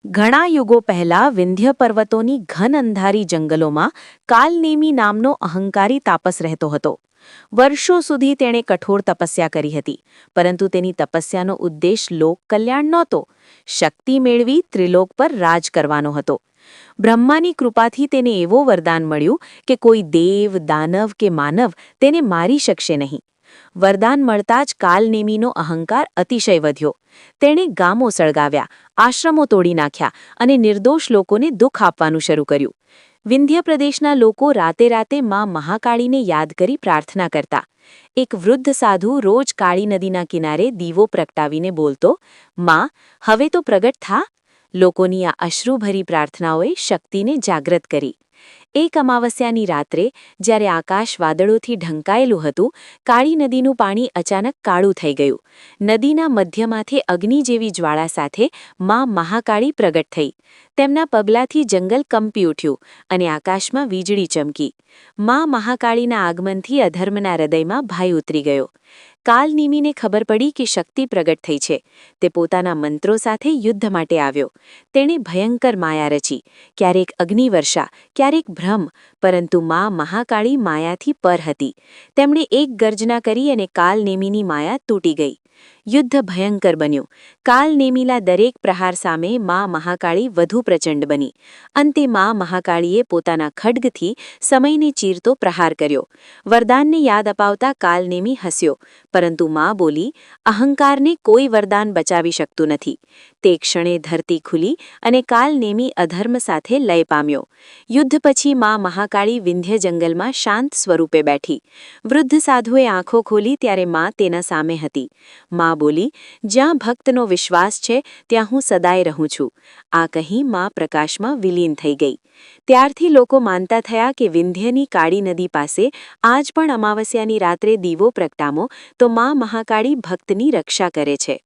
ઘણા યુગો પહેલા વિંધ્ય પર્વતોની ઘન અંધારી જંગલોમાં કાલનેમી નામનો અહંકારી તાપસ રહેતો હતો. વર્ષો સુધી તેણે કઠોર તપસ્યા કરી હતી, પરંતુ તેની તપસ્યાનો ઉદ્દેશ લોક કલ્યાણ નહોતો. શક્તિ મેળવી ત્રિલોક પર રાજ કરવાનો હતો. બ્રહ્માની કૃપાથી તેને એવો વરદાન મળ્યું કે કોઈ દેવ, દાનવ કે માનવ તેને મારી શકશે નહીં. વરદાન મળતા જ કાલનેમીનો અહંકાર અતિશય વધ્યો. તેણે ગામો સળગાવ્યા, આશ્રમો તોડી નાખ્યા અને નિર્દોષ લોકોને દુઃખ આપવાનું શરૂ કર્યું. વિંધ્ય પ્રદેશના લોકો રાતે રાતે માં મહાકાળીને યાદ કરી પ્રાર્થના કરતા. એક વૃદ્ધ સાધુ રોજ કાળી નદીના કિનારે દીવો પ્રગટાવીને બોલતો, માં, હવે તો પ્રગટ થા. લોકોની આ અશ્રુભરી પ્રાર્થનાઓએ શક્તિને જાગૃત કરી. એક અમાવસ્યાની રાત્રે, જ્યારે આકાશ વાદળોથી ઢંકાયેલું હતું, કાળી નદીનું પાણી અચાનક કાળું થઈ ગયું. નદીના મધ્યમાંથી અગ્નિ જેવી જ્વાળા સાથે માં મહાકાળી પ્રગટ થઈ. તેમના પગલાથી જંગલ કંપી ઉઠ્યું અને આકાશમાં વીજળી ચમકી. માં મહાકાળીના આગમનથી અધર્મના હૃદયમાં ભય ઉતરી ગયો. કાલનેમીને ખબર પડી કે શક્તિ પ્રગટ થઈ છે. તે પોતાના મંત્રો સાથે યુદ્ધ માટે આવ્યો. તેણે ભયંકર માયા રચી, ક્યારેક અગ્નિવર્ષા, ક્યારેક ભ્રમ, પરંતુ માં મહાકાળી માયાથી પર હતી. તેમણે એક ગર્જના કરી અને કાલનેમીની માયા તૂટી ગઈ. યુદ્ધ ભયંકર બન્યું. કાલનેમીના દરેક પ્રહાર સામે માં મહાકાળી વધુ પ્રચંડ બની. અંતે માં મહાકાળીએ પોતાના ખડગથી સમયને ચીરતો પ્રહાર કર્યો. વરદાનને યાદ અપાવતા કાલનેમી હસ્યો, પરંતુ માં બોલી, અહંકારને કોઈ વરદાન બચાવી શકતું નથી. તે ક્ષણે ધરતી ખુલી અને કાલનેમી અધર્મ સાથે લય પામ્યો. યુદ્ધ પછી માં મહાકાળી વિંધ્ય જંગલમાં શાંત સ્વરૂપે બેઠી. વૃદ્ધ સાધુએ આંખો ખોલી ત્યારે માં તેના સામે હતી. માં બોલી, જ્યાં ભક્તનો વિશ્વાસ છે ત્યાં હું સદાય રહું છું. આ કહી માં પ્રકાશમાં વિલીન થઈ ગઈ. ત્યારથી લોકો માનતા થયા કે વિંધ્યની કાળી નદી પાસે આજ પણ અમાવસ્યાની રાત્રે દીવો પ્રગટાવો તો માં મહાકાળી ભક્તની રક્ષા કરે છે.